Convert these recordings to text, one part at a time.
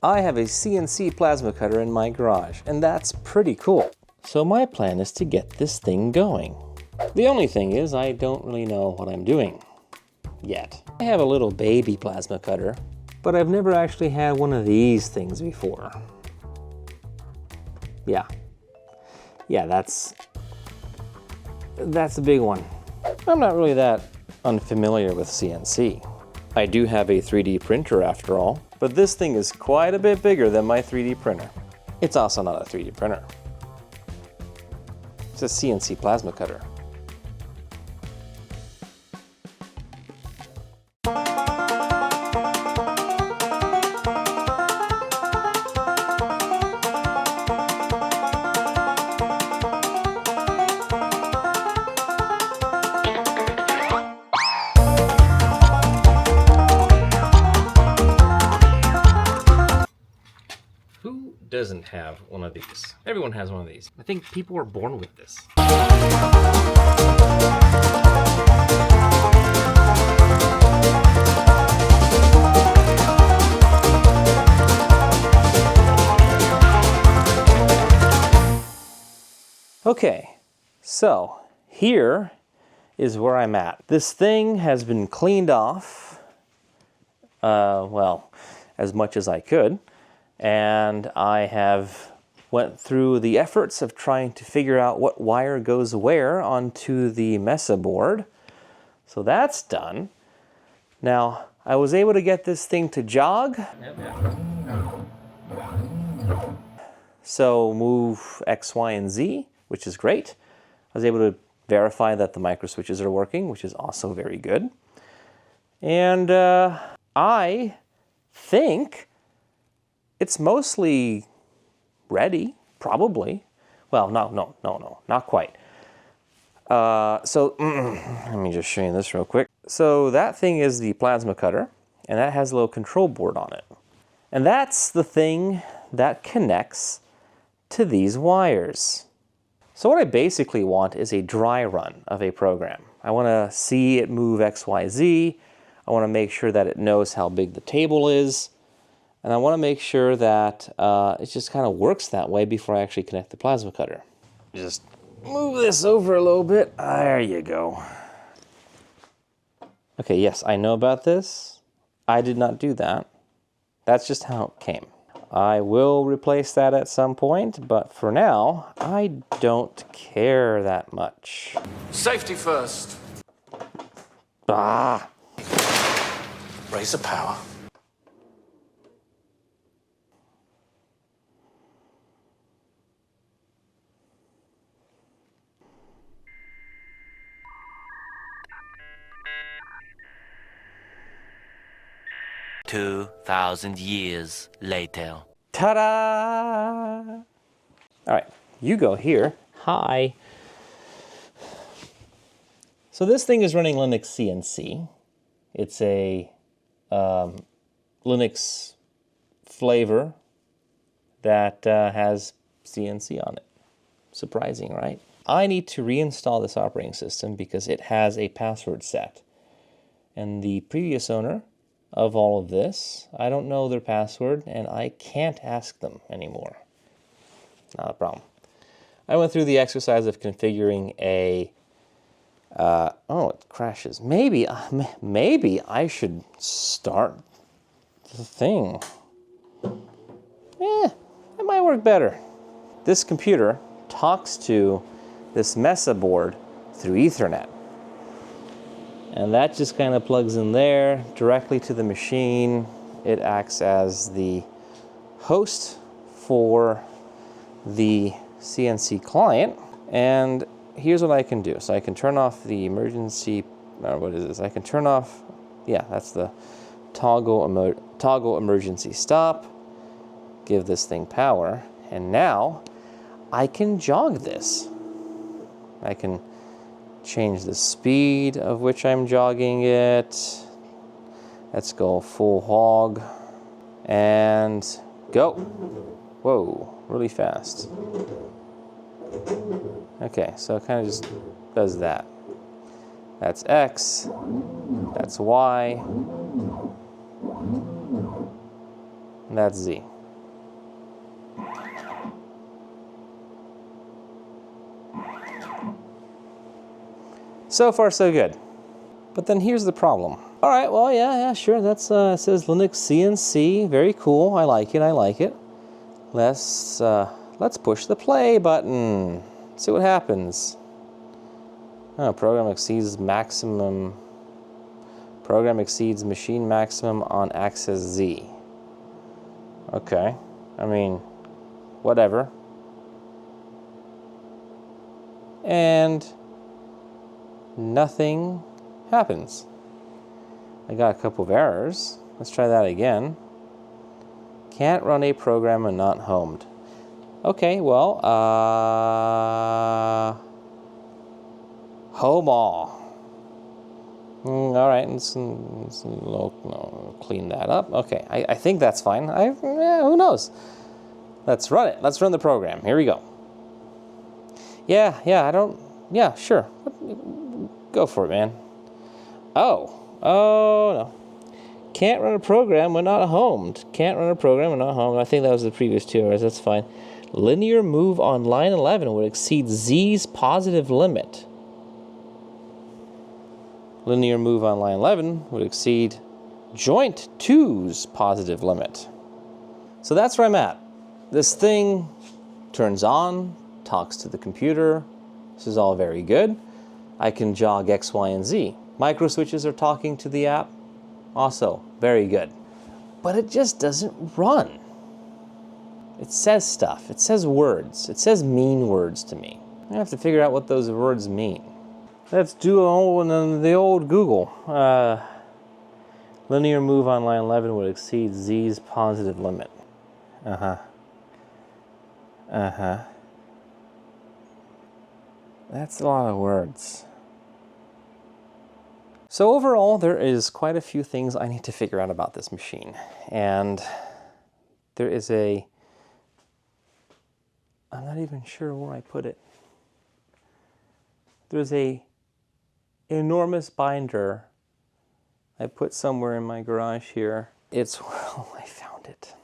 I have a CNC plasma cutter in my garage, and that's pretty cool. So my plan is to get this thing going. The only thing is I don't really know what I'm doing yet. I have a little baby plasma cutter, but I've never actually had one of these things before. Yeah, that's a big one. I'm not really that unfamiliar with CNC. I do have a 3D printer after all, but this thing is quite a bit bigger than my 3D printer. It's also not a 3D printer. It's a CNC plasma cutter. Who doesn't have one of these? Everyone has one of these. I think people are born with this. Okay, so here is where I'm at. This thing has been cleaned off, well, as much as I could. And I have went through the efforts of trying to figure out what wire goes where onto the Mesa board. So that's done. Now, I was able to get this thing to jog. So move X, Y, and Z, which is great. I was able to verify that the micro switches are working, which is also very good. And I think it's mostly ready, probably. Well, no, not quite. Let me just show you this real quick. So that thing is the plasma cutter, and that has a little control board on it. And that's the thing that connects to these wires. So what I basically want is a dry run of a program. I want to see it move X, Y, Z. I want to make sure that it knows how big the table is. And I want to make sure that it just kind of works that way before I actually connect the plasma cutter. Just move this over a little bit. There you go. Okay, yes, I know about this. I did not do that. That's just how it came. I will replace that at some point, but for now, I don't care that much. Safety first. Ah! Raise the power. $2,000 years later. Ta-da! All right, you go here. Hi. So this thing is running Linux CNC. It's a Linux flavor that has CNC on it. Surprising, right? I need to reinstall this operating system because it has a password set. And the previous owner of all of this, I don't know their password, and I can't ask them anymore. Not a problem. I went through the exercise of configuring a, oh, it crashes. Maybe I should start the thing. It might work better. This computer talks to this Mesa board through Ethernet. And that just kind of plugs in there directly to the machine. It acts as the host for the CNC client. And here's what I can do. So I can turn off the emergency, what is this? I can turn off, yeah, that's the toggle emergency stop. Give this thing power. And now I can jog this. I can change the speed of which I'm jogging it. Let's go full hog and go. Whoa, really fast. Okay, so it kind of just does that. That's X, that's Y, and that's Z. So far, so good. But then here's the problem. All right, well, yeah, sure. That's it says Linux CNC. Very cool. I like it. Let's push the play button. See what happens. Oh, program exceeds maximum. Program exceeds machine maximum on axis Z. Okay. I mean, whatever. And nothing happens. I got a couple of errors. Let's try that again. Can't run a program when not homed. Okay, well, home all. All right, let's clean that up. Okay, I think that's fine. Who knows? Let's run it. Let's run the program. Here we go. Yeah, sure. Go for it, man. Oh no. Can't run a program when not homed. Can't run a program when not homed. I think that was the previous 2 errors. That's fine. Linear move on line 11 would exceed Z's positive limit. Linear move on line 11 would exceed joint 2's positive limit. So that's where I'm at. This thing turns on, talks to the computer. This is all very good. I can jog X, Y, and Z. Micro switches are talking to the app. Also, very good. But it just doesn't run. It says stuff. It says words. It says mean words to me. I have to figure out what those words mean. Let's do the old Google. Linear move on line 11 would exceed Z's positive limit. That's a lot of words. So overall, there is quite a few things I need to figure out about this machine. And there is I'm not even sure where I put it. There's a enormous binder I put somewhere in my garage here. Well, I found it.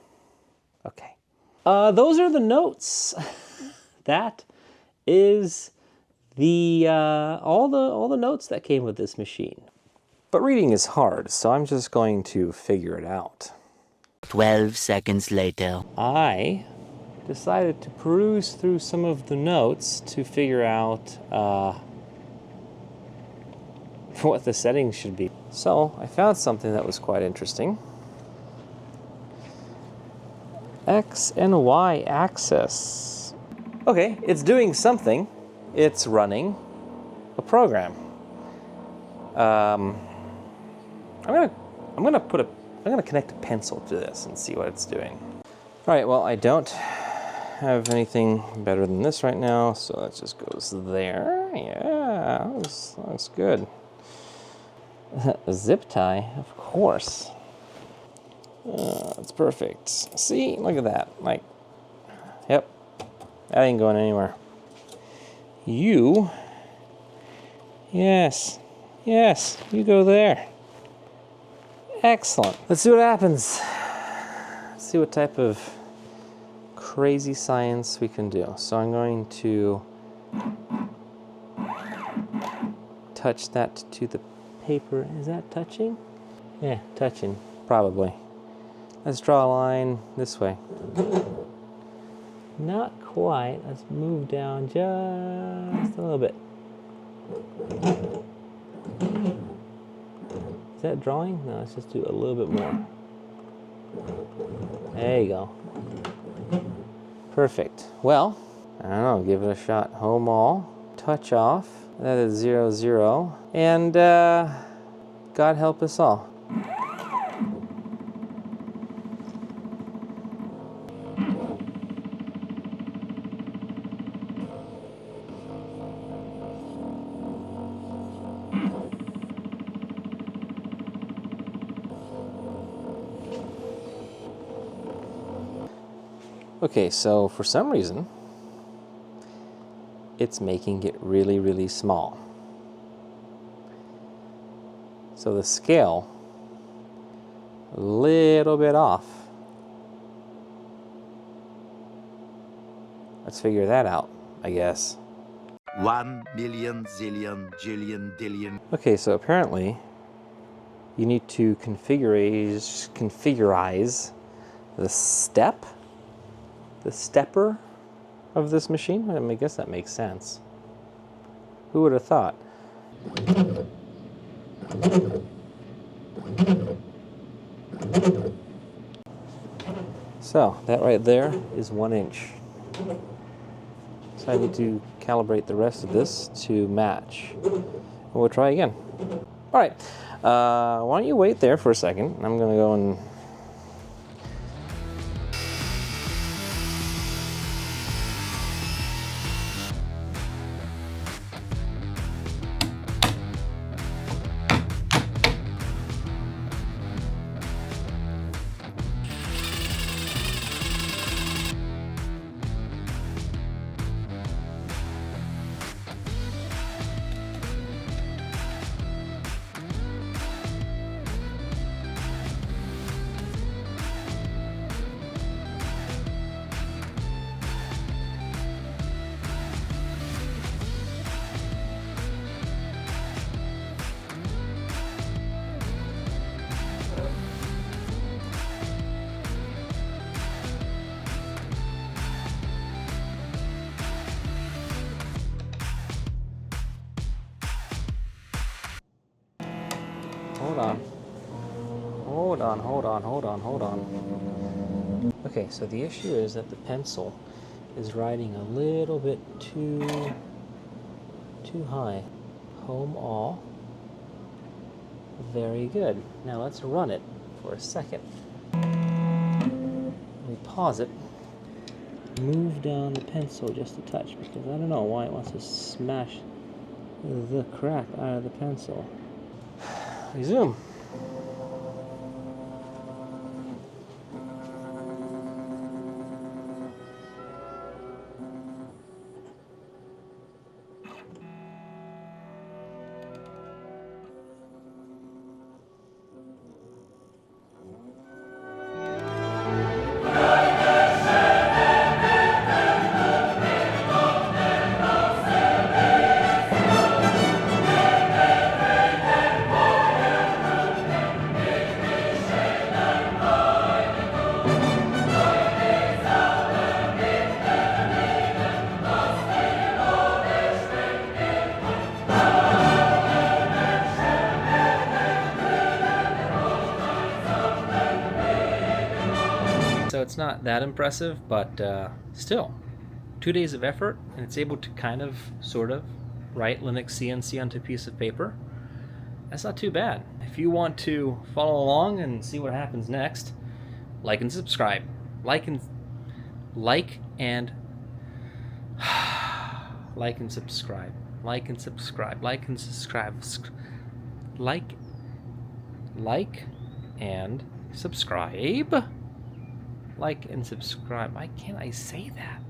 Okay. Those are the notes. That is the all the notes that came with this machine. But reading is hard, so I'm just going to figure it out. 12 seconds later. I decided to peruse through some of the notes to figure out what the settings should be. So I found something that was quite interesting. X and Y axis. Okay, it's doing something. It's running a program. I'm gonna connect a pencil to this and see what it's doing. All right, well, I don't have anything better than this right now, so that just goes there. Yeah, that's good. A zip tie, of course. That's perfect. See, look at that. Like, yep, that ain't going anywhere. Yes, you go there. Excellent. Let's see what happens. Let's see what type of crazy science we can do. So I'm going to touch that to the paper. Is that touching? Yeah, touching, probably. Let's draw a line this way. Not quite. Let's move down just a little bit. Is that drawing? No, let's just do a little bit more. There you go. Perfect. Well, I don't know, give it a shot. Home all. Touch off. That is 0, 0. And God help us all. Okay, so for some reason, it's making it really, really small. So the scale, a little bit off. Let's figure that out, I guess. 1 million zillion jillion dillion. Okay, so apparently you need to configurize the stepper of this machine. I mean, I guess that makes sense. Who would have thought? So that right there is 1 inch. So I need to calibrate the rest of this to match. And we'll try again. All right, why don't you wait there for a second? I'm gonna go and hold on. Okay, so the issue is that the pencil is riding a little bit too high. Home all. Very good. Now let's run it for a second. Let me pause it. Move down the pencil just a touch because I don't know why it wants to smash the crap out of the pencil. Resume. So it's not that impressive, but still, 2 days of effort, and it's able to kind of, sort of, write Linux CNC onto a piece of paper. That's not too bad. If you want to follow along and see what happens next, like and subscribe. Like and subscribe. Like and subscribe. Like and subscribe. Like and subscribe. Like and subscribe. Why can't I say that?